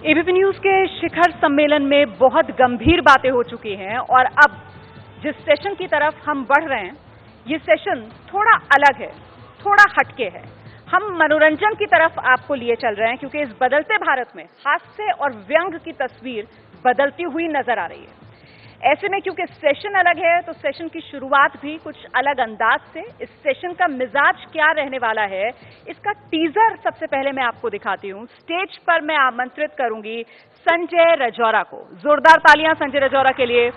ABP news के शिखर सम्मेलन में बहुत गंभीर बातें हो चुकी हैं और अब जिस सेशन की तरफ हम बढ़ रहे हैं, ये सेशन थोड़ा अलग है, थोड़ा हटके है। हम मनोरंजन की तरफ आपको लिए चल रहे हैं क्योंकि इस बदलते भारत में हास्य और व्यंग की तस्वीर बदलती हुई नजर आ रही है। ऐसे में क्योंकि सेशन अलग है तो सेशन की शुरुआत भी कुछ अलग अंदाज से। इस सेशन का मिजाज क्या रहने वाला है, इसका टीजर सबसे पहले मैं आपको दिखाती हूं। स्टेज पर मैं आमंत्रित करूंगी संजय रजौरा को। जोरदार तालियां संजय रजौरा के लिए।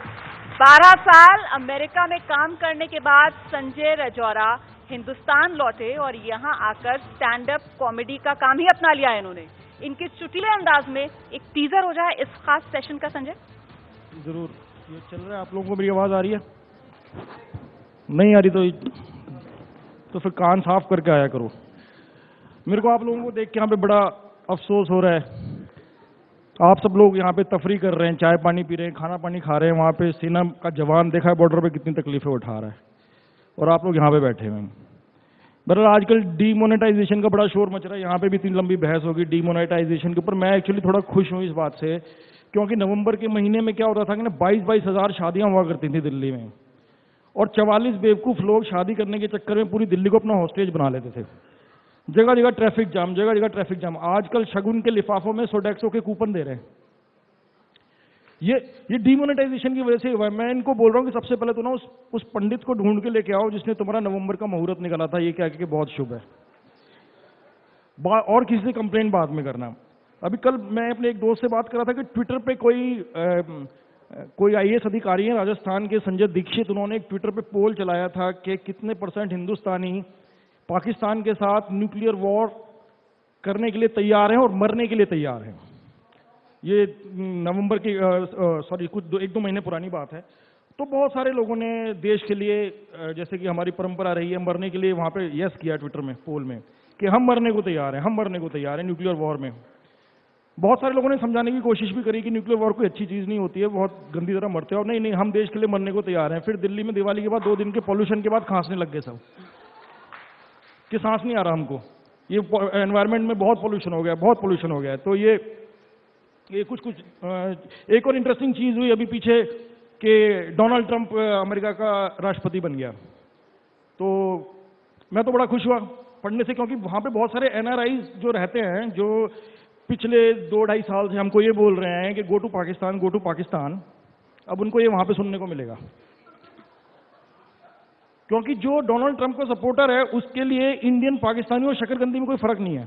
12 साल अमेरिका में काम करने के बाद संजय रजौरा हिंदुस्तान लौटे और यहां आकर स्टैंड अप कॉमेडी का काम ही अपना लिया है इन्होंने। इनके चुटीले अंदाज में एक टीजर हो जाए इस खास सेशन का। संजय जरूर। ये चल रहा है, आप लोगों को मेरी आवाज आ रही है? नहीं आ रही तो फिर कान साफ करके आया करो। मेरे को आप लोगों को देख के यहाँ पे बड़ा अफसोस हो रहा है। आप सब लोग यहाँ पे तफरी कर रहे हैं, चाय पानी पी रहे हैं, खाना पानी खा रहे हैं। वहाँ पे सेना का जवान देखा है बॉर्डर पे कितनी तकलीफें उठा रहा है, और आप लोग यहाँ पे बैठे हुए हैं। बहरहाल आजकल डीमोनेटाइजेशन का बड़ा शोर मच रहा है, यहाँ पे भी इतनी लंबी बहस होगी डीमोनेटाइजेशन के ऊपर। मैं एक्चुअली थोड़ा खुश हूँ इस बात से, क्योंकि नवंबर के महीने में क्या होता था कि ना 22-22 हज़ार शादियां हुआ करती थी दिल्ली में, और 44 बेवकूफ़ लोग शादी करने के चक्कर में पूरी दिल्ली को अपना हॉस्टेज बना लेते थे। जगह जगह ट्रैफिक जाम, जगह जगह ट्रैफिक जाम। आजकल शगुन के लिफाफों में सोडेक्सो के कूपन दे रहे हैं। ये डीमोनेटाइजेशन की वजह से हुआ है। मैं इनको बोल रहा हूँ कि सबसे पहले तो ना उस पंडित को ढूंढ के लेके आओ जिसने तुम्हारा नवंबर का मुहूर्त निकाला था, ये क्या कि बहुत शुभ है। और किसी से कंप्लेंट बाद में करना। अभी कल मैं अपने एक दोस्त से बात कर रहा था कि ट्विटर पे कोई आईएएस अधिकारी हैं राजस्थान के, संजय दीक्षित, उन्होंने एक ट्विटर पे पोल चलाया था कि कितने % हिंदुस्तानी पाकिस्तान के साथ न्यूक्लियर वॉर करने के लिए तैयार हैं और मरने के लिए तैयार हैं। ये नवंबर की कुछ 1-2 महीने पुरानी बात है। तो बहुत सारे लोगों ने देश के लिए, जैसे कि हमारी परंपरा रही है, मरने के लिए वहां पे यस किया ट्विटर में, पोल में, कि हम मरने को तैयार हैं, हम मरने को तैयार हैं न्यूक्लियर वॉर में। बहुत सारे लोगों ने समझाने की कोशिश भी करी कि न्यूक्लियर वॉर कोई अच्छी चीज़ नहीं होती है, बहुत गंदी तरह मरते हो। नहीं, हम देश के लिए मरने को तैयार हैं। फिर दिल्ली में दिवाली के बाद 2 दिन के पॉल्यूशन के बाद खांसने लग गए सब, कि सांस नहीं आ रहा हमको, ये एनवायरनमेंट में बहुत पॉल्यूशन हो गया, बहुत पॉल्यूशन हो गया है। तो ये कुछ एक और इंटरेस्टिंग चीज़ हुई अभी पीछे कि डोनाल्ड ट्रंप अमेरिका का राष्ट्रपति बन गया। तो मैं तो बड़ा खुश हुआ पढ़ने से, क्योंकि वहाँ पे बहुत सारे एनआरआई जो रहते हैं, जो पिछले 2-2.5 साल से हमको ये बोल रहे हैं कि go to Pakistan, go to Pakistan, अब उनको ये वहां पे सुनने को मिलेगा। क्योंकि जो डोनाल्ड ट्रंप का सपोर्टर है उसके लिए इंडियन, पाकिस्तानी और शकरकंदी में कोई फर्क नहीं है।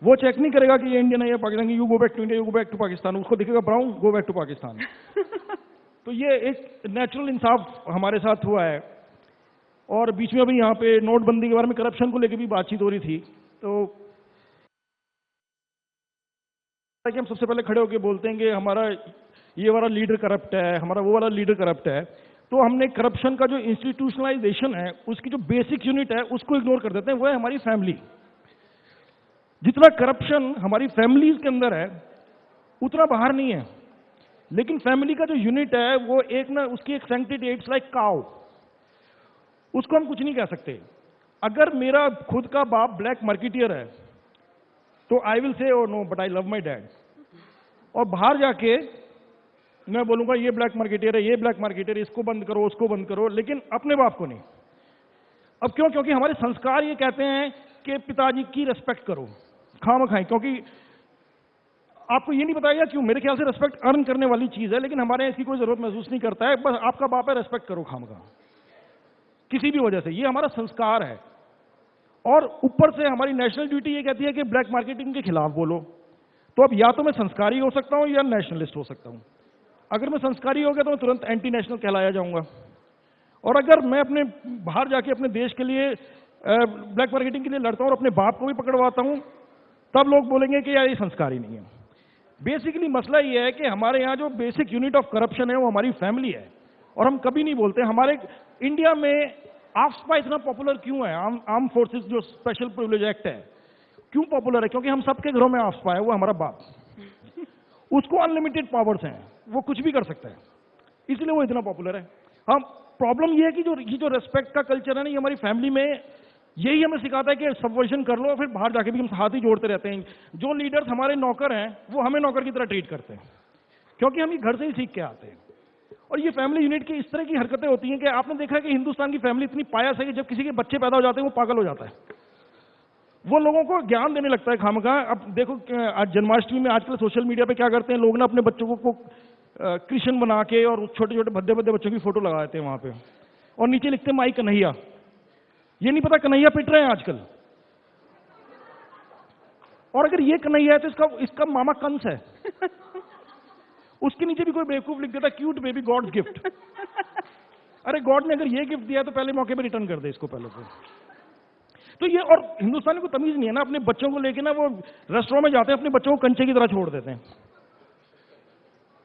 वो चेक नहीं करेगा कि ये इंडियन है या Pakistani, you go back to India, you go back to Pakistan. उसको दिखेगा brown, go back to Pakistan. तो ये एक नेचुरल इंसाफ हमारे साथ हुआ है। और बीच में अभी यहाँ पे नोटबंदी के बारे में, करप्शन को लेकर भी बातचीत हो रही थी। तो कि हम सबसे पहले खड़े होकर बोलते हैं कि हमारा ये वाला लीडर करप्ट है, हमारा वो वाला लीडर करप्ट है। तो हमने करप्शन का जो इंस्टीट्यूशनलाइजेशन है, उसकी जो बेसिक यूनिट है, उसको इग्नोर कर देते हैं। वो है हमारी फैमिली। जितना करप्शन हमारी फैमिलीज के अंदर है उतना बाहर नहीं है। लेकिन फैमिली का जो यूनिट है वो एक ना, उसकी एक सैंक्टिटी, इट्स लाइक काउ, उसको हम कुछ नहीं कह सकते। अगर मेरा खुद का बाप ब्लैक मार्केटियर है तो I will say oh no but I love my dad. और बाहर जाके मैं बोलूंगा ये ब्लैक मार्केटियर है, ये ब्लैक मार्केटियर, इसको बंद करो, उसको बंद करो, लेकिन अपने बाप को नहीं। अब क्यों? क्योंकि हमारे संस्कार ये कहते हैं कि पिताजी की रेस्पेक्ट करो, खाम खाएं। क्योंकि आपको ये नहीं बताएगा क्यों, मेरे ख्याल से रेस्पेक्ट अर्न करने वाली चीज है, लेकिन हमारे यहाँ इसकी कोई जरूरत महसूस नहीं करता है। बस आपका बाप है, रेस्पेक्ट करो खाम खा, किसी भी वजह से। ये हमारा संस्कार है। और ऊपर से हमारी नेशनल ड्यूटी ये कहती है कि ब्लैक मार्केटिंग के खिलाफ बोलो। तो अब या तो मैं संस्कारी हो सकता हूं या नेशनलिस्ट हो सकता हूं। अगर मैं संस्कारी हो गया तो मैं तुरंत एंटी नेशनल कहलाया जाऊंगा। और अगर मैं अपने बाहर जाके अपने देश के लिए ब्लैक मार्केटिंग के लिए लड़ता हूं और अपने बाप को भी पकड़वाता हूं, तब लोग बोलेंगे कि यार ये संस्कारी नहीं है। बेसिकली मसला ये है कि हमारे यहाँ जो बेसिक यूनिट ऑफ करप्शन है वो हमारी फैमिली है, और हम कभी नहीं बोलते। हमारे इंडिया में आफ्सपा इतना पॉपुलर क्यों है? आर्म फोर्सेस जो स्पेशल प्रिविलेज एक्ट है क्यों पॉपुलर है? क्योंकि हम सबके घरों में आफ्सपा है, वो हमारा बाप, उसको अनलिमिटेड पावर्स हैं, वो कुछ भी कर सकता है, इसलिए वो इतना पॉपुलर है। हम प्रॉब्लम ये है कि जो रेस्पेक्ट का कल्चर है ना, ये हमारी फैमिली में यही हमें सिखाता है कि सबवर्जन कर लो, फिर बाहर जाके भी हम हाथ ही जोड़ते रहते हैं। जो लीडर्स हमारे नौकर हैं वो हमें नौकर की तरह ट्रीट करते हैं, क्योंकि हम ये घर से ही सीख के आते हैं। और ये फैमिली यूनिट की इस तरह की हरकतें होती हैं कि आपने देखा है कि हिंदुस्तान की फैमिली इतनी पायस है कि जब किसी के बच्चे पैदा हो जाते हैं वो पागल हो जाता है, वो लोगों को ज्ञान देने लगता है खामखा। अब देखो आज जन्माष्टमी में आजकल सोशल मीडिया पे क्या करते हैं लोग ना, अपने बच्चों को कृष्ण बना के और छोटे छोटे भद्दे भद्दे बच्चों की फोटो लगा देते हैं वहां पे, और नीचे लिखते हैं माई कन्हैया। ये नहीं पता कन्हैया पिट रहे हैं आजकल। और अगर ये कन्हैया है तो इसका मामा कंस है। उसके नीचे भी कोई बेवकूफ लिख देता क्यूट बेबी गॉड्स गिफ्ट। अरे गॉड ने अगर ये गिफ्ट दिया तो पहले मौके पे रिटर्न कर दे इसको पहले से। तो ये, और हिंदुस्तानी को तमीज नहीं है ना, अपने बच्चों को लेके ना वो रेस्टोरेंट में जाते हैं, अपने बच्चों को कंचे की तरह छोड़ देते हैं।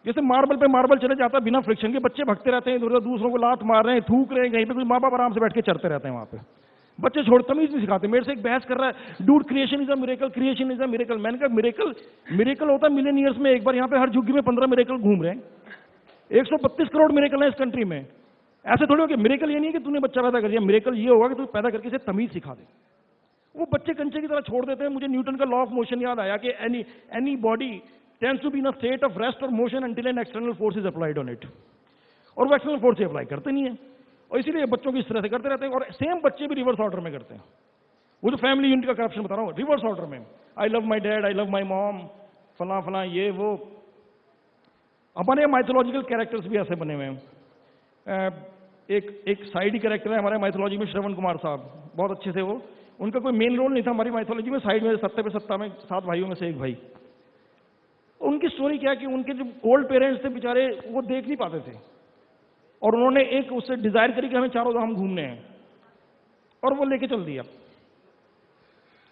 जैसे मार्बल पे मार्बल चले जाता है बिना फ्रिक्शन के, बच्चे भगते रहते हैं इधर उधर, दूसरों को लात मार रहे हैं, थूक रहे हैं कहीं पे, कुछ माँ बाप आराम से बैठ के चरते रहते हैं वहां पे। बच्चे छोड़, तमीज नहीं सिखाते। मेरे से एक बहस कर रहा है, dude creation is a miracle, creation is a miracle. मैंने कहा मिरेकल होता है मिलियन ईयर्स में एक बार। यहाँ पे हर झुग्गी में 15 मिरेकल घूम रहे हैं। 132 करोड़ मिरेकल है इस कंट्री में। ऐसे थोड़ी हो कि मिरेकल ये नहीं है कि तूने बच्चा पैदा कर दिया, मिरेकल ये होगा कि तू पैदा करके इसे तमीज सिखा दे। वो बच्चे कंचे की तरह छोड़ देते हैं। मुझे न्यूटन का लॉ ऑफ मोशन याद आया कि any body tends to be in a state of rest or motion until an external force is applied on it. और वो एक्सटर्नल फोर्स अप्लाई करते नहीं है, और इसीलिए बच्चों की इस तरह से करते रहते हैं। और सेम बच्चे भी रिवर्स ऑर्डर में करते हैं। वो जो फैमिली यूनिट का करप्शन बता रहा हूँ, रिवर्स ऑर्डर में, आई love my dad, I love my mom, फला फला ये वो। हमारे माइथोलॉजिकल कैरेक्टर्स भी ऐसे बने हुए हैं। एक साइड ही कैरेक्टर है हमारे माइथोलॉजी में, श्रवण कुमार साहब, बहुत अच्छे थे वो। उनका कोई मेन रोल नहीं था हमारी माइथोलॉजी में, साइड में सत्ते पे सत्ता में 7 भाइयों में से एक भाई। उनकी स्टोरी क्या है कि उनके जो ओल्ड पेरेंट्स थे बेचारे, वो देख नहीं पाते थे, और उन्होंने एक उससे डिजायर करी कि हमें चारों धाम घूमने हैं, और वो लेके चल दिया।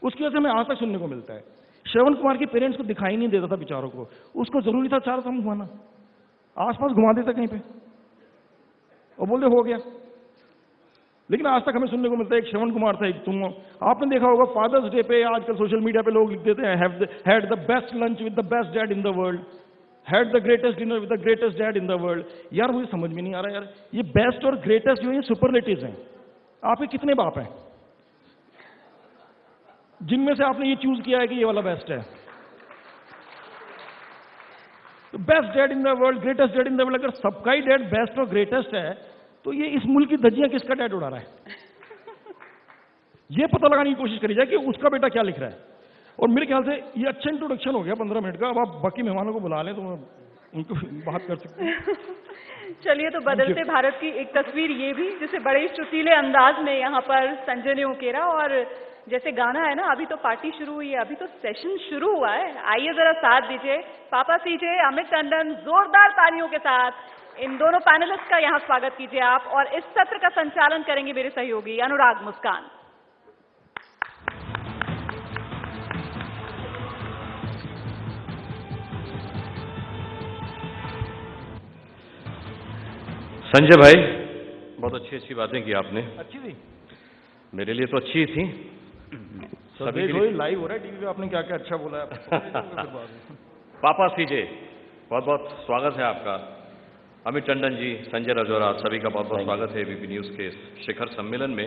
उसकी वजह से हमें आज तक सुनने को मिलता है। श्रवण कुमार के पेरेंट्स को दिखाई नहीं देता था बेचारों को, उसको जरूरी था चारों धाम घुमाना, आसपास घुमा देता कहीं पे और बोलते हो गया। लेकिन आज तक हमें सुनने को मिलता है एक श्रवण कुमार था, एक तुम। आपने देखा होगा फादर्स डे पे आजकल सोशल मीडिया पे लोग लिख देते हैं, had the best lunch with the best dad in the world, had the greatest dinner with the greatest dad in the world. यार मुझे समझ में नहीं आ रहा यार, ये बेस्ट और ग्रेटेस्ट जो है सुपरलेटिव्स हैं। आपके कितने बाप हैं जिनमें से आपने ये चूज किया है कि ये वाला बेस्ट है? तो best dad in the world, greatest dad in the world, अगर सबका ही डैड बेस्ट और ग्रेटेस्ट है तो ये इस मुल्क की धज्जियां किसका डैड उड़ा रहा है? ये पता लगाने की कोशिश करी जाए कि उसका बेटा क्या लिख रहा है। और मेरे ख्याल से ये अच्छा इंट्रोडक्शन हो गया 15 मिनट का। अब आप बाकी मेहमानों को बुला लें तो उनको बात कर सकते हैं। चलिए, तो बदलते भारत की एक तस्वीर ये भी, जिसे बड़े चुटीले अंदाज में यहाँ पर संजय ने उकेरा। और जैसे गाना है ना, अभी तो पार्टी शुरू हुई है, अभी तो सेशन शुरू हुआ है। आइए जरा साथ दीजिए पापा सीजे, अमित टंडन, जोरदार तालियों के साथ इन दोनों पैनलिस्ट का यहाँ स्वागत कीजिए आप। और इस सत्र का संचालन करेंगे मेरे सहयोगी अनुराग मुस्कान। संजय भाई, बहुत अच्छी अच्छी बातें की आपने। अच्छी थी, मेरे लिए तो अच्छी थी। सभी के लिए लाइव हो रहा है टीवी पे, आपने क्या क्या अच्छा बोला है। पापा सीजे, बहुत बहुत स्वागत है आपका। अमित टंडन जी, संजय रजौरा, सभी का बहुत बहुत स्वागत है एबीपी न्यूज के शिखर सम्मेलन में।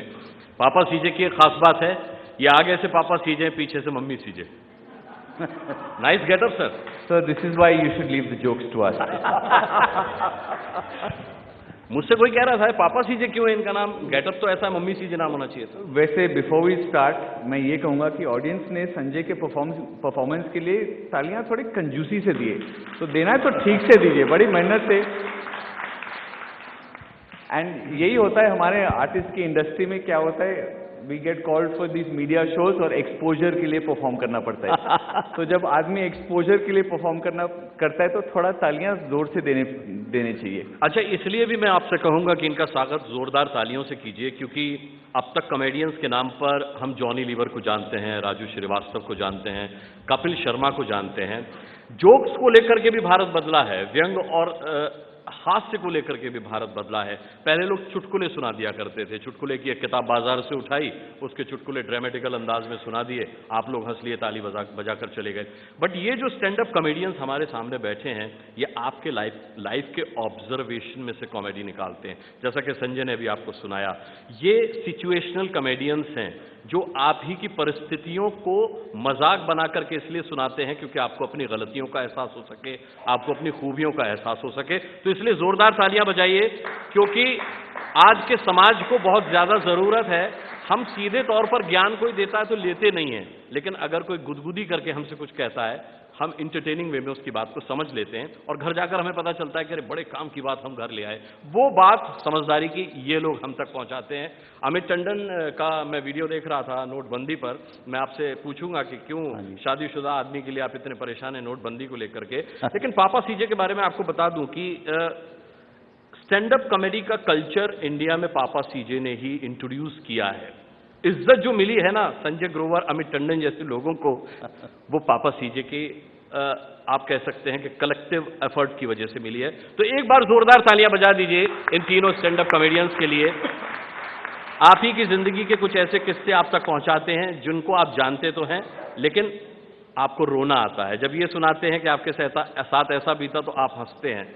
पापा सीजे की एक खास बात है, ये आगे से पापा सीजे, पीछे से mummy CJ. Nice getup sir. So this is why you should leave the jokes to us. मुझसे कोई कह रहा था पापा सीजे क्यों है इनका नाम, गेटअप तो ऐसा है मम्मी सीजे नाम होना चाहिए था। वैसे बिफोर वी स्टार्ट मैं ये कहूँगा कि ऑडियंस ने संजय के परफॉर्मेंस के लिए तालियां थोड़ी कंजूसी से दिए, तो देना है तो ठीक से दीजिए, बड़ी मेहनत से। एंड यही होता है हमारे आर्टिस्ट की इंडस्ट्री में, क्या होता है, we get called for this media shows और एक्सपोजर के लिए परफॉर्म करना पड़ता है। तो जब आदमी एक्सपोजर के लिए परफॉर्म करता है तो थोड़ा तालियां जोर से देने चाहिए। अच्छा, इसलिए भी मैं आपसे कहूंगा कि इनका स्वागत जोरदार तालियों से कीजिए, क्योंकि अब तक कॉमेडियंस के नाम पर हम जॉनी लीवर को जानते हैं, राजू श्रीवास्तव को जानते हैं, कपिल शर्मा को जानते हैं। जोक्स को लेकर के भी भारत बदला है, व्यंग और हास्य को लेकर के भी भारत बदला है। पहले लोग चुटकुले सुना दिया करते थे, चुटकुले की एक किताब बाजार से उठाई, उसके चुटकुले ड्रामेटिकल अंदाज में सुना दिए, आप लोग हंस लिए, ताली बजाकर चले गए। बट ये जो स्टैंड अप कॉमेडियंस हमारे सामने बैठे हैं, ये आपके लाइफ के ऑब्जर्वेशन में से कॉमेडी निकालते हैं। जैसा कि संजय ने भी आपको सुनाया, ये सिचुएशनल कॉमेडियंस हैं जो आप ही की परिस्थितियों को मजाक बना करके इसलिए सुनाते हैं क्योंकि आपको अपनी गलतियों का एहसास हो सके, आपको अपनी खूबियों का एहसास हो सके। तो इसलिए जोरदार तालियां बजाइए, क्योंकि आज के समाज को बहुत ज्यादा जरूरत है। हम सीधे तौर पर ज्ञान कोई देता है तो लेते नहीं हैं, लेकिन अगर कोई गुदगुदी करके हमसे कुछ कहता है, हम इंटरटेनिंग वे में उसकी बात को समझ लेते हैं और घर जाकर हमें पता चलता है कि अरे बड़े काम की बात हम घर ले आए। वो बात समझदारी की ये लोग हम तक पहुंचाते हैं। अमित टंडन का मैं वीडियो देख रहा था नोटबंदी पर। मैं आपसे पूछूंगा कि क्यों शादीशुदा आदमी के लिए आप इतने परेशान हैं नोटबंदी को लेकर के, लेकिन पापा सीजे के बारे में आपको बता दूं कि स्टैंड अप कॉमेडी का कल्चर इंडिया में पापा सीजे ने ही इंट्रोड्यूस किया है। इज्जत जो मिली है ना संजय ग्रोवर, अमित टंडन जैसे लोगों को, वो पापा सीजे के आप कह सकते हैं कि कलेक्टिव एफर्ट की वजह से मिली है। तो एक बार जोरदार तालियां बजा दीजिए इन तीनों स्टैंड अप कॉमेडियंस के लिए। आप ही की जिंदगी के कुछ ऐसे किस्से आप तक पहुंचाते हैं जिनको आप जानते तो हैं, लेकिन आपको रोना आता है जब ये सुनाते हैं कि आपके साथ ऐसा बीता, तो आप हंसते हैं।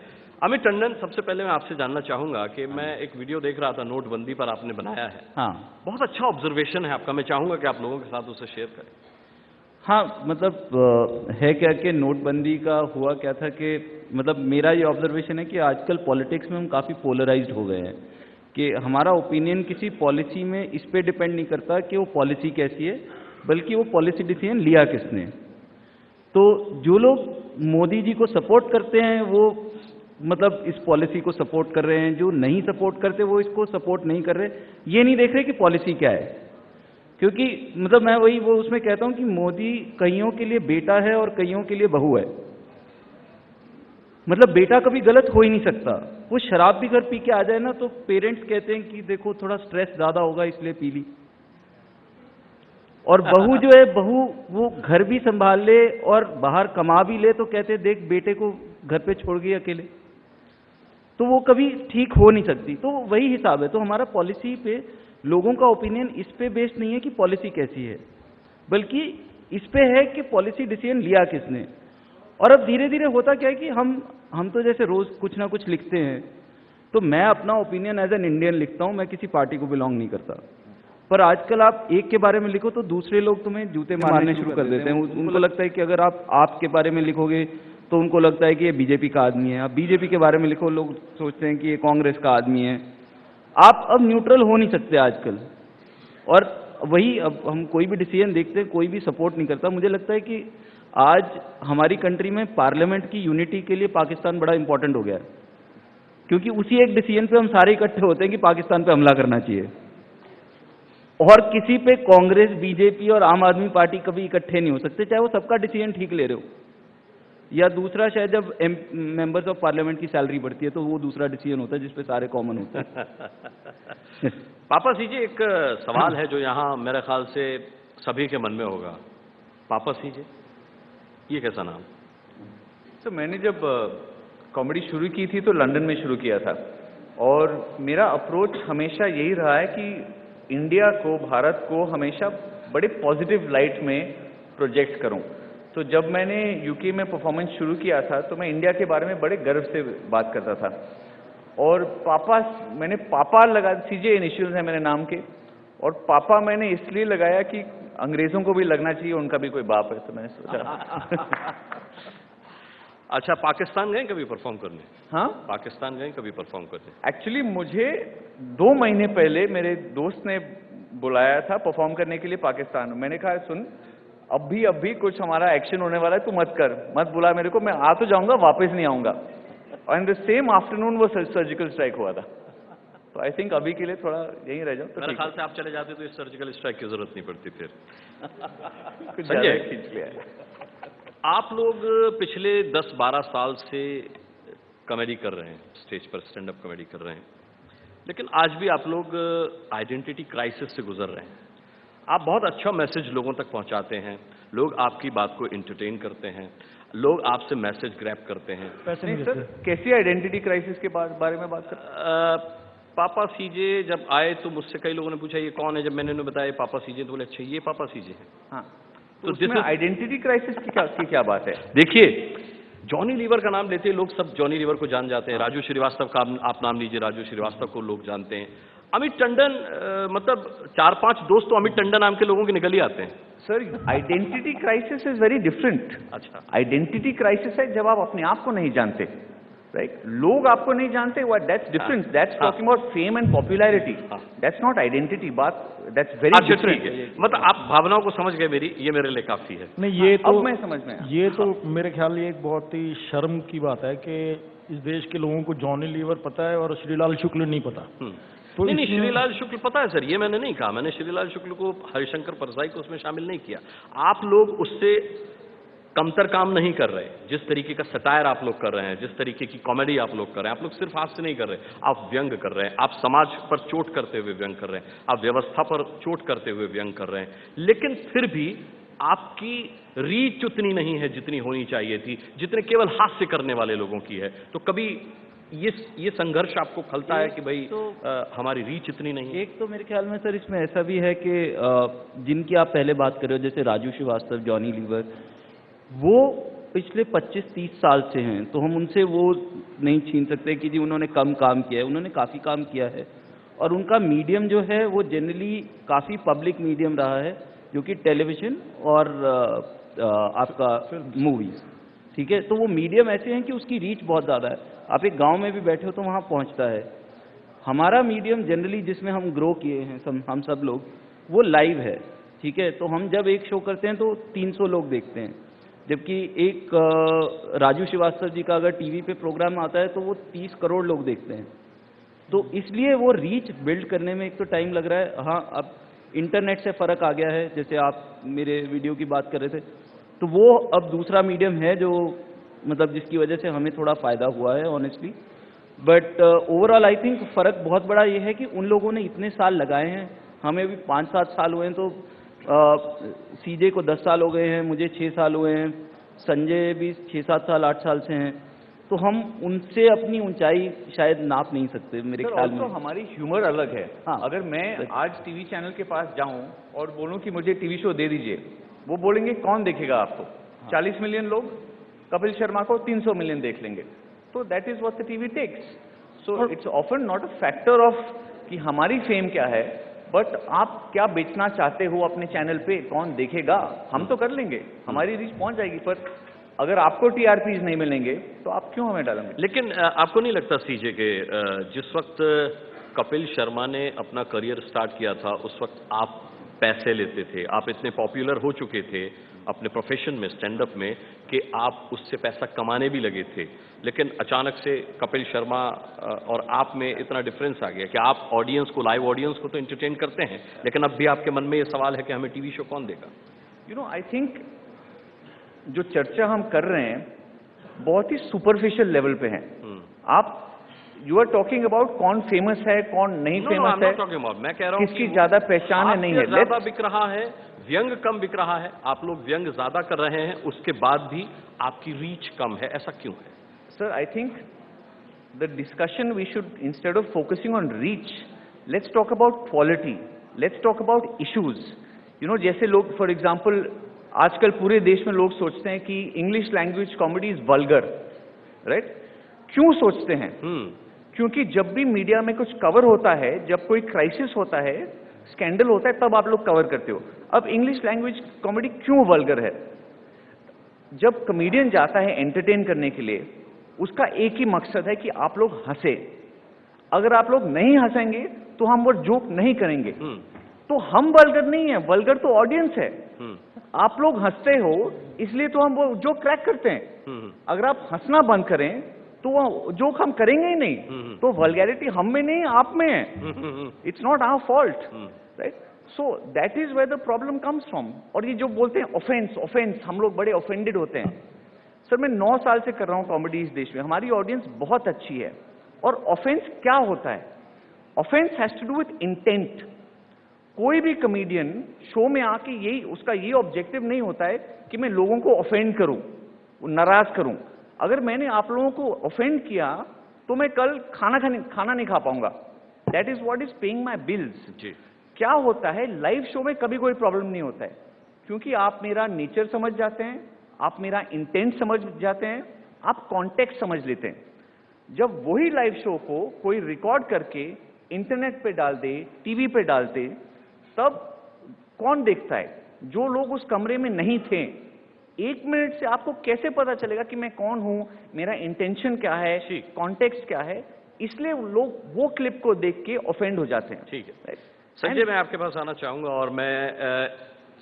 अमित टंडन, सबसे पहले मैं आपसे जानना चाहूंगा कि मैं एक वीडियो देख रहा था नोटबंदी पर आपने बनाया है। हाँ, बहुत अच्छा ऑब्जर्वेशन है आपका, मैं चाहूंगा कि आप लोगों के साथ उसे शेयर करें। हाँ, मतलब है क्या कि नोटबंदी का हुआ क्या था कि मतलब मेरा ये ऑब्जर्वेशन है कि आजकल पॉलिटिक्स में हम काफ़ी पोलराइज्ड हो गए हैं कि हमारा ओपिनियन किसी पॉलिसी में इस पे डिपेंड नहीं करता कि वो पॉलिसी कैसी है, बल्कि वो पॉलिसी डिसीजन लिया किसने। तो जो लोग मोदी जी को सपोर्ट करते हैं वो मतलब इस पॉलिसी को सपोर्ट कर रहे हैं, जो नहीं सपोर्ट करते वो इसको सपोर्ट नहीं कर रहे, ये नहीं देख रहे कि पॉलिसी क्या है। क्योंकि मतलब मैं वही वो उसमें कहता हूं कि मोदी कईयों के लिए बेटा है और कईयों के लिए बहू है। मतलब बेटा कभी गलत हो ही नहीं सकता। वो शराब भी घर पी के आ जाए ना तो पेरेंट्स कहते हैं कि देखो थोड़ा स्ट्रेस ज्यादा होगा इसलिए पी ली। और बहू जो है, बहू वो घर भी संभाल ले और बाहर कमा भी ले तो कहते देख बेटे को घर पे छोड़ गई अकेले, तो वो कभी ठीक हो नहीं सकती। तो वही हिसाब है। तो हमारा पॉलिसी पे लोगों का ओपिनियन इस पे बेस्ड नहीं है कि पॉलिसी कैसी है, बल्कि इस पे है कि पॉलिसी डिसीजन लिया किसने। और अब धीरे धीरे होता क्या है कि हम तो जैसे रोज कुछ ना कुछ लिखते हैं, तो मैं अपना ओपिनियन एज एन इंडियन लिखता हूं, मैं किसी पार्टी को बिलोंग नहीं करता। पर आजकल आप एक के बारे में लिखो तो दूसरे लोग तुम्हें जूते मारने शुरू कर देते हैं। उनको लगता है कि अगर आप के बारे में लिखोगे तो उनको लगता है कि ये बीजेपी का आदमी है। आप बीजेपी के बारे में लिखो, लोग सोचते हैं कि ये कांग्रेस का आदमी है। आप अब न्यूट्रल हो नहीं सकते आजकल। और वही अब हम कोई भी डिसीजन देखते हैं, कोई भी सपोर्ट नहीं करता। मुझे लगता है कि आज हमारी कंट्री में पार्लियामेंट की यूनिटी के लिए पाकिस्तान बड़ा इंपॉर्टेंट हो गया है, क्योंकि उसी एक डिसीजन पे हम सारे इकट्ठे होते हैं कि पाकिस्तान पे हमला करना चाहिए। और किसी पे कांग्रेस, बीजेपी और आम आदमी पार्टी कभी इकट्ठे नहीं हो सकते, चाहे वो सबका डिसीजन ठीक ले रहे हो। या दूसरा, शायद जब मेंबर्स ऑफ पार्लियामेंट की सैलरी बढ़ती है तो वो दूसरा डिसीजन होता है जिसपे सारे कॉमन होते हैं। पापा सीजे, एक सवाल है जो यहाँ मेरे ख्याल से सभी के मन में होगा। पापा सीजे, ये कैसा नाम? तो मैंने जब कॉमेडी शुरू की थी तो लंदन में शुरू किया था, और मेरा अप्रोच हमेशा यही रहा है कि इंडिया को, भारत को हमेशा बड़े पॉजिटिव लाइट में प्रोजेक्ट करूं। तो जब मैंने यूके में परफॉर्मेंस शुरू किया था तो मैं इंडिया के बारे में बड़े गर्व से बात करता था। और मैंने पापा लगा, सीजे इनिशियल्स हैं मेरे नाम के, और पापा मैंने इसलिए लगाया कि अंग्रेजों को भी लगना चाहिए उनका भी कोई बाप है, तो मैंने सोचा। अच्छा, पाकिस्तान गए कभी परफॉर्म करने? हाँ, पाकिस्तान गए कभी परफॉर्म करने? एक्चुअली मुझे 2 महीने पहले मेरे दोस्त ने बुलाया था परफॉर्म करने के लिए पाकिस्तान। मैंने कहा सुन, अभी कुछ हमारा एक्शन होने वाला है, तू मत बुला मेरे को, मैं आ तो जाऊंगा, वापस नहीं आऊंगा। और इन द सेम आफ्टरनून वो सर्जिकल स्ट्राइक हुआ था। तो आई थिंक अभी के लिए थोड़ा यहीं रह जाओ। तो मेरे ख्याल से आप चले जाते तो इस सर्जिकल स्ट्राइक की जरूरत नहीं पड़ती फिर। कुछ ज्यादा खींच लिया है। आप लोग पिछले 10-12 साल से कॉमेडी कर रहे हैं, स्टेज पर स्टैंड अप कॉमेडी कर रहे हैं, लेकिन आज भी आप लोग आइडेंटिटी क्राइसिस से गुजर रहे हैं। आप बहुत अच्छा मैसेज लोगों तक पहुंचाते हैं, लोग आपकी बात को एंटरटेन करते हैं, लोग आपसे मैसेज ग्रैब करते हैं। नहीं सर, कैसी आइडेंटिटी क्राइसिस के बारे में बात कर? पापा सीजे जब आए तो मुझसे कई लोगों ने पूछा ये कौन है। जब मैंने उन्हें बताया पापा सीजे तो बोले अच्छा ये पापा सीजे है। हाँ, तो इसमें आइडेंटिटी क्राइसिस की क्या बात है? देखिए, जॉनी लीवर का नाम लेते लोग सब जॉनी लीवर को जान जाते हैं। राजू श्रीवास्तव का आप नाम लीजिए, राजू श्रीवास्तव को लोग जानते हैं। अमित टंडन मतलब 4-5 दोस्त तो अमित टंडन नाम के लोगों के निकल ही आते हैं। Sir identity crisis is very different. अच्छा। आइडेंटिटी क्राइसिस है जब आप अपने आप को नहीं जानते, राइट? लोग आपको नहीं जानते, that's different. That's talking about fame and popularity. That's not identity. बात दैट्स वेरी अच्छा डिफरेंट। ठीक है, मतलब आप भावनाओं को समझ गए मेरी, ये मेरे लिए काफी है। नहीं, ये तो अब मैं समझ में आया। ये तो मेरे ख्याल ये एक बहुत ही शर्म की बात है कि इस देश के लोगों को जॉनी लीवर पता है और श्रीलाल शुक्ल नहीं पता। तो नहीं, इसमें- श्रीलाल शुक्ल पता है सर, ये मैंने नहीं कहा। मैंने श्रीलाल शुक्ल को, हरिशंकर परसाई को उसमें शामिल नहीं किया। आप लोग उससे कमतर काम नहीं कर रहे। जिस तरीके का सटायर आप लोग कर रहे हैं, जिस तरीके की कॉमेडी आप लोग कर रहे हैं, आप लोग सिर्फ हास्य नहीं कर रहे, आप व्यंग कर रहे हैं, आप समाज पर चोट करते हुए व्यंग कर रहे हैं, आप व्यवस्था पर चोट करते हुए व्यंग कर रहे हैं। लेकिन फिर भी आपकी रीच उतनी नहीं है जितनी होनी चाहिए थी, जितने केवल हास्य करने वाले लोगों की है। तो कभी ये संघर्ष आपको खलता है कि भाई हमारी रीच इतनी नहीं है? एक तो मेरे ख्याल में सर इसमें ऐसा भी है कि जिनकी आप पहले बात कर रहे हो, जैसे राजू श्रीवास्तव, जॉनी लीवर, वो पिछले 25-30 साल से हैं, तो हम उनसे वो नहीं छीन सकते कि जी उन्होंने कम काम किया है। उन्होंने काफ़ी काम किया है और उनका मीडियम जो है वो जनरली काफ़ी पब्लिक मीडियम रहा है, जो कि टेलीविज़न और आपका मूवीज़, ठीक है। तो वो मीडियम ऐसे हैं कि उसकी रीच बहुत ज़्यादा है। आप एक गांव में भी बैठे हो तो वहाँ पहुँचता है। हमारा मीडियम जनरली जिसमें हम ग्रो किए हैं हम सब लोग, वो लाइव है, ठीक है। तो हम जब एक शो करते हैं तो 300 लोग देखते हैं, जबकि एक राजू श्रीवास्तव जी का अगर टीवी पे प्रोग्राम आता है तो वो 30 करोड़ लोग देखते हैं। तो इसलिए वो रीच बिल्ड करने में एक तो टाइम लग रहा है। हाँ, अब इंटरनेट से फ़र्क आ गया है, जैसे आप मेरे वीडियो की बात कर रहे थे, तो वो अब दूसरा मीडियम है जो मतलब जिसकी वजह से हमें थोड़ा फ़ायदा हुआ है honestly. But overall I think फ़र्क बहुत बड़ा ये है कि उन लोगों ने इतने साल लगाए हैं, हमें भी 5-7 साल हुए हैं, तो सीजे को 10 साल हो गए हैं, मुझे 6 साल हुए हैं, संजय भी 6-7 साल 8 साल से हैं, तो हम उनसे अपनी ऊंचाई शायद नाप नहीं सकते मेरे ख्याल में। हमारी ह्यूमर अलग है। हाँ। अगर मैं आज टीवी चैनल के पास जाऊं और बोलूं कि मुझे टीवी शो दे दीजिए, वो बोलेंगे कौन देखेगा आपको? 40 मिलियन लोग कपिल शर्मा को 300 मिलियन देख लेंगे। तो that is what the TV takes. So it's often not a factor of कि हमारी फेम क्या है, बट आप क्या बेचना चाहते हो अपने चैनल पे, कौन देखेगा? हम तो कर लेंगे, हमारी रीच पहुंच जाएगी, पर अगर आपको टीआरपीज नहीं मिलेंगे तो आप क्यों हमें डालेंगे? लेकिन आपको नहीं लगता सीजे के जिस वक्त कपिल शर्मा ने अपना करियर स्टार्ट किया था, उस वक्त आप पैसे लेते थे, आप इतने पॉपुलर हो चुके थे अपने प्रोफेशन में, स्टैंड अप में, कि आप उससे पैसा कमाने भी लगे थे। लेकिन अचानक से कपिल शर्मा और आप में इतना डिफरेंस आ गया कि आप ऑडियंस को, लाइव ऑडियंस को तो एंटरटेन करते हैं, लेकिन अब भी आपके मन में ये सवाल है कि हमें टीवी शो कौन देगा? यू नो, आई थिंक जो चर्चा हम कर रहे हैं बहुत ही सुपरफिशियल लेवल पे है। आप यू आर टॉकिंग अबाउट कौन फेमस है, कौन नहीं फेमस है, मैं कह रहा हूँ किसकी ज्यादा पहचान है, नहीं है। ज्यादा बिक रहा है, व्यंग कम बिक रहा है, आप लोग व्यंग ज्यादा कर रहे हैं, उसके बाद भी आपकी रीच कम है, ऐसा क्यों है? Sir, I think the discussion we should, instead of focusing on reach, let's talk about quality, let's talk about issues. You know, जैसे लोग फॉर एग्जाम्पल आजकल पूरे देश में लोग सोचते हैं कि English language comedy is vulgar, right? क्यों सोचते हैं? क्योंकि जब भी मीडिया में कुछ कवर होता है, जब कोई क्राइसिस होता है, स्कैंडल होता है, तब आप लोग कवर करते हो। अब इंग्लिश लैंग्वेज कॉमेडी क्यों वल्गर है? जब कॉमेडियन जाता है एंटरटेन करने के लिए, उसका एक ही मकसद है कि आप लोग हंसे। अगर आप लोग नहीं हंसेंगे तो हम वो जोक नहीं करेंगे। तो हम वल्गर नहीं है, वल्गर तो ऑडियंस है। आप लोग हंसते हो इसलिए तो हम वो जोक क्रैक करते हैं। अगर आप हंसना बंद करें तो वो जोक हम करेंगे ही नहीं। तो वल्गैरिटी हम में नहीं, आप में है। It's not our fault, right? So that is where the problem comes from. और ये जो बोलते हैं ऑफेंस, ऑफेंस, हम लोग बड़े ऑफेंडेड होते हैं। सर, मैं 9 साल से कर रहा हूं कॉमेडी इस देश में, हमारी ऑडियंस बहुत अच्छी है। और ऑफेंस क्या होता है? Offence has to do with intent. कोई भी कॉमेडियन शो में आके यही, उसका ये ऑब्जेक्टिव नहीं होता है कि मैं लोगों को ऑफेंड करूं, नाराज करूं। अगर मैंने आप लोगों को ऑफेंड किया तो मैं कल खाना नहीं खा पाऊंगा। That is what is paying my bills. क्या होता है, लाइव शो में कभी कोई प्रॉब्लम नहीं होता है, क्योंकि आप मेरा नेचर समझ जाते हैं, आप मेरा इंटेंट समझ जाते हैं, आप कॉन्टेक्स्ट समझ लेते हैं। जब वही लाइव शो को कोई रिकॉर्ड करके इंटरनेट पे डाल दे, टीवी पे डालते, तब कौन देखता है? जो लोग उस कमरे में नहीं थे। 1 मिनट से आपको कैसे पता चलेगा कि मैं कौन हूं, मेरा इंटेंशन क्या है, कॉन्टेक्स्ट क्या है? इसलिए लोग वो क्लिप को देख के ऑफेंड हो जाते हैं। ठीक है संजय, मैं आपके पास आना चाहूंगा और मैं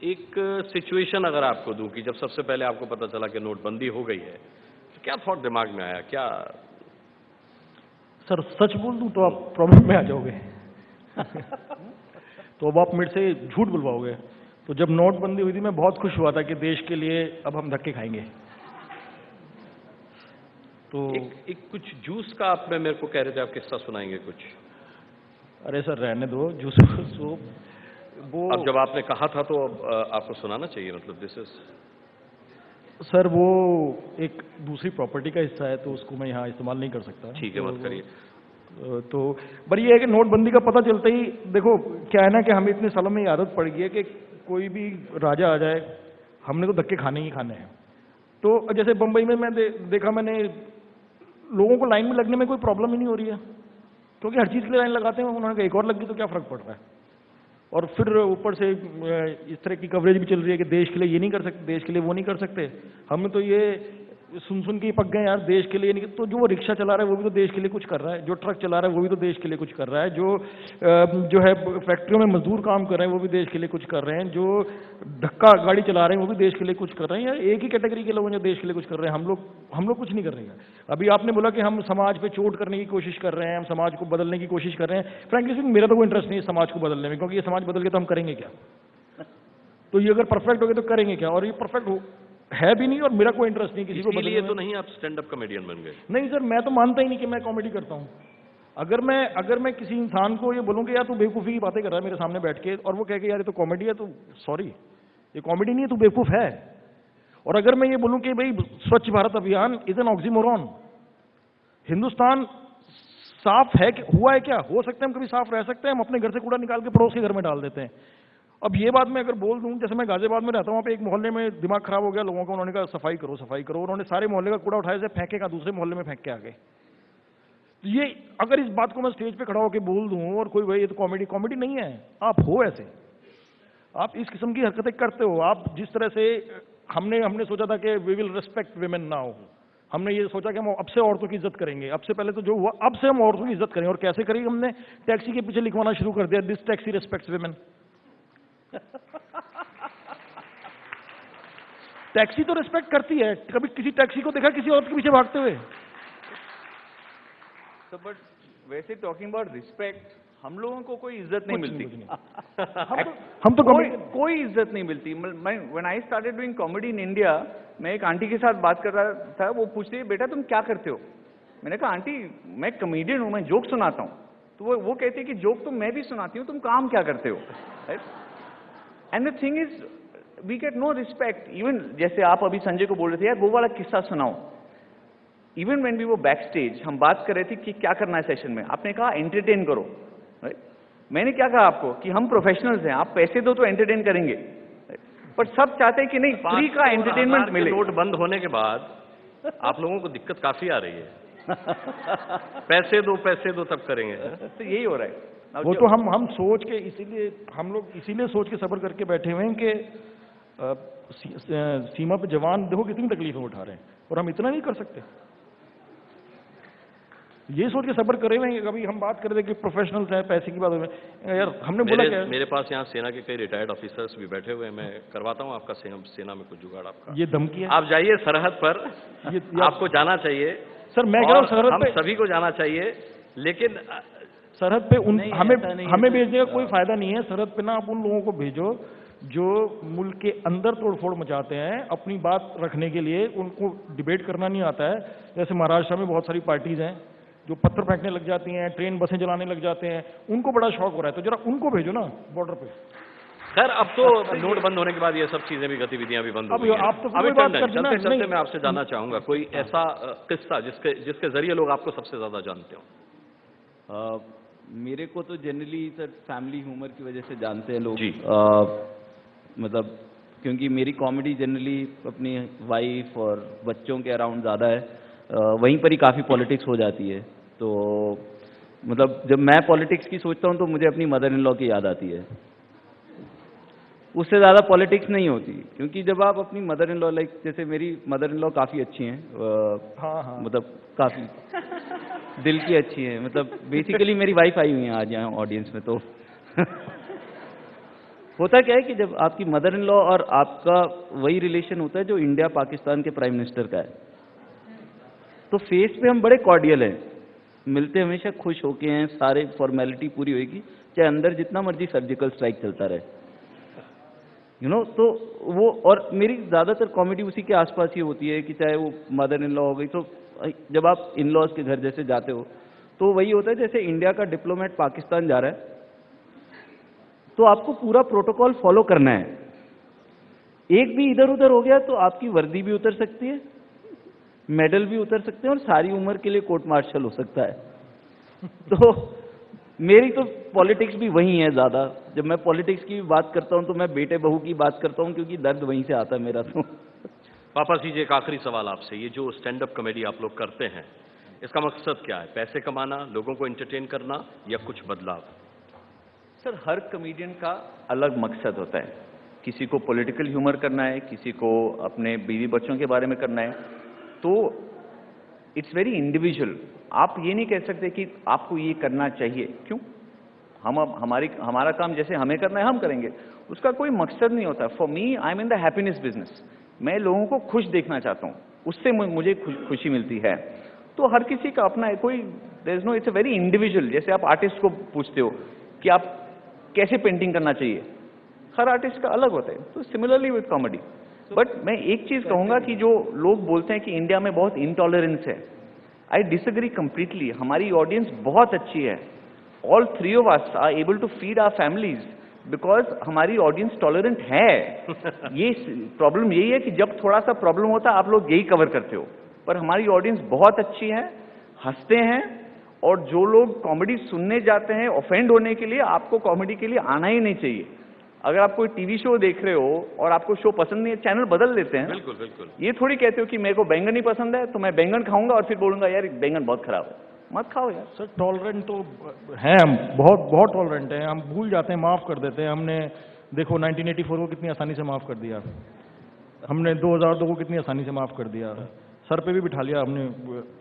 एक सिचुएशन अगर आपको दूं कि जब सबसे पहले आपको पता चला कि नोटबंदी हो गई है, तो क्या थॉट दिमाग में आया? क्या सर सच बोल दूं तो आप प्रॉब्लम में आ जाओगे। तो अब आप मेरे से झूठ बुलवाओगे। तो जब नोटबंदी हुई थी मैं बहुत खुश हुआ था कि देश के लिए अब हम धक्के खाएंगे। तो एक कुछ जूस का आप मेरे को कह रहे थे, आप किस्सा सुनाएंगे कुछ? अरे सर रहने दो जूस सो वो। अब जब आपने कहा था तो अब आपको सुनाना चाहिए, मतलब दिस इज। सर वो एक दूसरी प्रॉपर्टी का हिस्सा है तो उसको मैं यहाँ इस्तेमाल नहीं कर सकता। ठीक है, मत करिए। तो पर ये है कि नोटबंदी का पता चलते ही देखो क्या है ना कि हमें इतने सालों में ये आदत पड़ गई है कि कोई भी राजा आ जाए हमने तो धक्के खाने ही खाने हैं। तो जैसे बंबई में मैं देखा मैंने लोगों को लाइन में लगने में कोई प्रॉब्लम ही नहीं हो रही है, क्योंकि हर चीज़ के लिए लाइन लगाते हैं। उन्होंने कहा एक और लग गई तो क्या फर्क पड़ रहा है। और फिर ऊपर से इस तरह की कवरेज भी चल रही है कि देश के लिए ये नहीं कर सकते, देश के लिए वो नहीं कर सकते। हम तो ये सुन के ही पक गए यार, देश के लिए नहीं। तो जो वो रिक्शा चला रहा है वो भी तो देश के लिए कुछ कर रहा है, जो ट्रक चला रहा है वो भी तो देश के लिए कुछ कर रहा है, जो है फैक्ट्रियों में मजदूर काम कर रहे हैं वो भी देश के लिए कुछ कर रहे हैं, जो धक्का गाड़ी चला रहे हैं वो भी देश के लिए कुछ कर रहे हैं। यार एक ही कैटेगरी के लोग हैं जो देश के लिए कुछ कर रहे हैं, हम लोग कुछ नहीं कर रहे हैं। अभी आपने बोला कि हम समाज पे चोट करने की कोशिश कर रहे हैं, हम समाज को बदलने की कोशिश कर रहे हैं। फ्रैंकली स्पीकिंग मेरा तो कोई इंटरेस्ट नहीं है समाज को बदलने में, क्योंकि ये समाज बदल के तो हम करेंगे क्या? तो ये अगर परफेक्ट हो गए तो करेंगे क्या? और ये परफेक्ट है भी नहीं और मेरा कोई इंटरेस्ट नहीं किसी को बदलने में। तो नहीं आप स्टैंड अप कॉमेडियन बन गए? नहीं सर, मैं तो मानता ही नहीं कि मैं कॉमेडी करता हूँ। अगर मैं किसी इंसान को ये बोलूँ कि यार तू बेवकूफ़ी की बातें कर रहा है मेरे सामने बैठ के, और वो कह के यार ये तो कॉमेडी है, तो सॉरी ये कॉमेडी नहीं है, तू बेवकूफ़ है। और अगर मैं ये बोलूँ कि भाई स्वच्छ भारत अभियान इज एन ऑक्सीमोरॉन, हिंदुस्तान साफ है, हुआ है क्या? हो सकता है हम कभी साफ रह सकते हैं, हम अपने घर से कूड़ा निकाल के पड़ोस के घर में डाल देते हैं। अब ये बात मैं अगर बोल दूं, जैसे मैं गाजियाबाद में रहता हूं, वहाँ पे एक मोहल्ले में दिमाग खराब हो गया लोगों का, उन्होंने कहा सफाई करो सफाई करो, उन्होंने सारे मोहल्ले का कूड़ा उठाया से फेंकेगा दूसरे मोहल्ले में फेंक के आ गए। तो ये अगर इस बात को मैं स्टेज पे खड़ा होकर बोल दूं और कोई भाई ये तो कॉमेडी नहीं है, आप हो ऐसे, आप इस किस्म की हरकतें करते हो। आप जिस तरह से हमने सोचा था कि we will respect women now, हमने ये सोचा कि हम अब से औरतों की इज्जत करेंगे, अब से पहले तो जो हुआ अब से हम औरतों की इज्जत करेंगे। और कैसे करेंगे? हमने टैक्सी के पीछे लिखवाना शुरू कर दिया, this taxi respects women. Taxi तो रिस्पेक्ट करती है, कभी किसी टैक्सी को देखा किसी औरत के पीछे भागते हुए? तो बट वैसे टॉकिंग अबाउट रिस्पेक्ट, हम लोगों को कोई इज्जत नहीं मिलती। हम तो कोई इज्जत नहीं मिलती। When I started doing comedy in India, मैं एक आंटी के साथ बात कर रहा था, वो पूछती है बेटा तुम क्या करते हो? मैंने कहा आंटी मैं कॉमेडियन हूं, मैं जोक सुनाता हूं। तो वो कहती है कि जोक तो मैं भी सुनाती हूं, तुम काम क्या करते हो? And the thing is we get no respect. Even जैसे आप अभी संजय को बोल रहे थे यार वो वाला किस्सा सुनाओ। इवन व्हेन वी वो बैक स्टेज, हम बात कर रहे थे कि क्या करना है सेशन में, आपने कहा एंटरटेन करो। मैंने क्या कहा आपको कि हम प्रोफेशनल्स हैं, आप पैसे दो तो एंटरटेन करेंगे। पर सब चाहते हैं कि नहीं फ्री का एंटरटेनमेंट मिले। नोट बंद होने के बाद आप लोगों को दिक्कत काफी आ रही है। पैसे दो तब करेंगे। तो यही हो रहा है। वो तो हम सोच के हम लोग इसीलिए सोच के सब्र करके बैठे हुए हैं कि सीमा पे जवान देखो कितनी तकलीफें उठा रहे हैं और हम इतना नहीं कर सकते। ये सोच के सब्र करे हुए हैं। कभी हम बात कर रहे थे कि प्रोफेशनल्स हैं, पैसे की बात हो रही यार, हमने बोला क्या? मेरे पास यहाँ सेना के कई रिटायर्ड ऑफिसर्स भी बैठे हुए हैं, मैं करवाता हूँ आपका सेना में कुछ जुगाड़ आपका। ये धमकी है? आप जाइए सरहद पर, आपको जाना चाहिए सर। मैं कह रहा हूँ सरहद पे सभी को जाना चाहिए, लेकिन सरहद पे हमें भेजने का कोई फायदा नहीं है। सरहद पे ना आप उन लोगों को भेजो जो मुल्क के अंदर तोड़फोड़ मचाते हैं अपनी बात रखने के लिए, उनको डिबेट करना नहीं आता है। जैसे महाराष्ट्र में बहुत सारी पार्टीज हैं जो पत्थर फेंकने लग जाती हैं, ट्रेन बसें जलाने लग जाते हैं, उनको बड़ा शौक हो रहा है, तो जरा उनको भेजो ना बॉर्डर पे। खैर अब तो नोट बंद होने के बाद ये सब चीजें भी, गतिविधियां भी बंद हो गई हैं। आप तो चलते मैं आपसे जानना चाहूंगा कोई ऐसा किस्सा जिसके जरिए लोग आपको सबसे ज्यादा जानते हो। मेरे को तो जनरली सर फैमिली ह्यूमर की वजह से जानते हैं लोग। मतलब क्योंकि मेरी कॉमेडी जनरली अपनी वाइफ और बच्चों के अराउंड ज़्यादा है, वहीं पर ही काफ़ी पॉलिटिक्स हो जाती है। तो मतलब जब मैं पॉलिटिक्स की सोचता हूँ तो मुझे अपनी मदर इन लॉ की याद आती है, उससे ज़्यादा पॉलिटिक्स नहीं होती। क्योंकि जब आप अपनी मदर इन लॉ, लाइक जैसे मेरी मदर इन लॉ काफ़ी अच्छी हैं, हाँ। मतलब काफ़ी दिल की अच्छी हैं, मतलब बेसिकली मेरी वाइफ आई हुई हैं आज यहाँ ऑडियंस में। तो होता क्या है कि जब आपकी मदर इन लॉ और आपका वही रिलेशन होता है जो इंडिया पाकिस्तान के प्राइम मिनिस्टर का है, तो फेस पे हम बड़े कॉर्डियल हैं, मिलते हमेशा खुश होके हैं, सारे फॉर्मेलिटी पूरी होएगी, चाहे अंदर जितना मर्जी सर्जिकल स्ट्राइक चलता रहे, तो वो। और मेरी ज़्यादातर कॉमेडी उसी के आसपास ही होती है कि चाहे वो मदर इन लॉ हो गई, तो जब आप इन लॉज के घर जैसे जाते हो तो वही होता है जैसे इंडिया का डिप्लोमेट पाकिस्तान जा रहा है, तो आपको पूरा प्रोटोकॉल फॉलो करना है। एक भी इधर उधर हो गया तो आपकी वर्दी भी उतर सकती है, मेडल भी उतर सकते हैं, और सारी उम्र के लिए कोर्ट मार्शल हो सकता है। तो मेरी तो पॉलिटिक्स भी वही है ज़्यादा। जब मैं पॉलिटिक्स की बात करता हूं तो मैं बेटे बहू की बात करता हूं, क्योंकि दर्द वहीं से आता है मेरा। तो पापा जी, एक आखिरी सवाल आपसे, ये जो स्टैंड अप कॉमेडी आप लोग करते हैं, इसका मकसद क्या है? पैसे कमाना, लोगों को एंटरटेन करना, या कुछ बदलाव? सर, हर कमेडियन का अलग मकसद होता है। किसी को पॉलिटिकल ह्यूमर करना है, किसी को अपने बीवी बच्चों के बारे में करना है, तो इट्स वेरी इंडिविजुअल। आप ये नहीं कह सकते कि आपको ये करना चाहिए। क्यों? हमारा काम जैसे हमें करना है हम करेंगे, उसका कोई मकसद नहीं होता। For me, I am in the happiness business. मैं लोगों को खुश देखना चाहता हूँ, उससे मुझे खुशी मिलती है। तो हर किसी का अपना है, कोई there is no, it's a very individual. जैसे आप आर्टिस्ट को पूछते हो कि आप कैसे पेंटिंग करना चाहिए, हर आर्टिस्ट का अलग होता है। तो सिमिलरली विद कॉमेडी। बट मैं एक चीज कहूंगा कि जो लोग बोलते हैं कि इंडिया में बहुत इंटॉलरेंस है, आई डिसएग्री कंप्लीटली। हमारी ऑडियंस बहुत अच्छी है। All three of us are able to feed our families because हमारी ऑडियंस टॉलरेंट है। ये प्रॉब्लम यही है कि जब थोड़ा सा प्रॉब्लम होता है आप लोग यही कवर करते हो, पर हमारी ऑडियंस बहुत अच्छी है, हंसते हैं। और जो लोग कॉमेडी सुनने जाते हैं ऑफेंड होने के लिए, आपको कॉमेडी के लिए आना ही नहीं चाहिए। अगर आप कोई टीवी शो देख रहे हो और आपको शो पसंद नहीं है, चैनल बदल देते हैं। बिल्कुल बिल्कुल। ये थोड़ी कहते हो कि मेरे को बैंगन ही पसंद है तो मैं बैंगन खाऊंगा और फिर बोलूंगा यार बैंगन बहुत खराब है। मत खाओ यार। सर टॉलरेंट तो हैं हम, बहुत बहुत टॉलरेंट हैं। हम भूल जाते हैं, माफ़ कर देते हैं। हमने देखो 1984 को कितनी आसानी से माफ़ कर दिया, हमने 2002 को कितनी आसानी से माफ़ कर दिया, सर पे भी बिठा लिया हमने।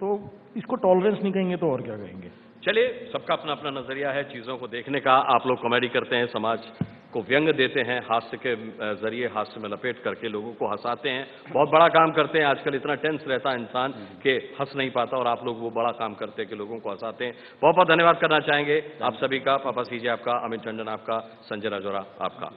तो इसको टॉलरेंस नहीं कहेंगे तो और क्या कहेंगे? चलिए, सबका अपना अपना नजरिया है चीजों को देखने का। आप लोग कॉमेडी करते हैं, समाज को व्यंग देते हैं, हास्य के जरिए, हास्य में लपेट करके लोगों को हंसाते हैं। बहुत बड़ा काम करते हैं। आजकल इतना टेंस रहता है इंसान कि हंस नहीं पाता, और आप लोग वो बड़ा काम करते हैं कि लोगों को हंसाते हैं। बहुत बहुत धन्यवाद करना चाहेंगे आप सभी का। पापा सीजे आपका, अमित टंडन आपका, संजय राजौरा आपका।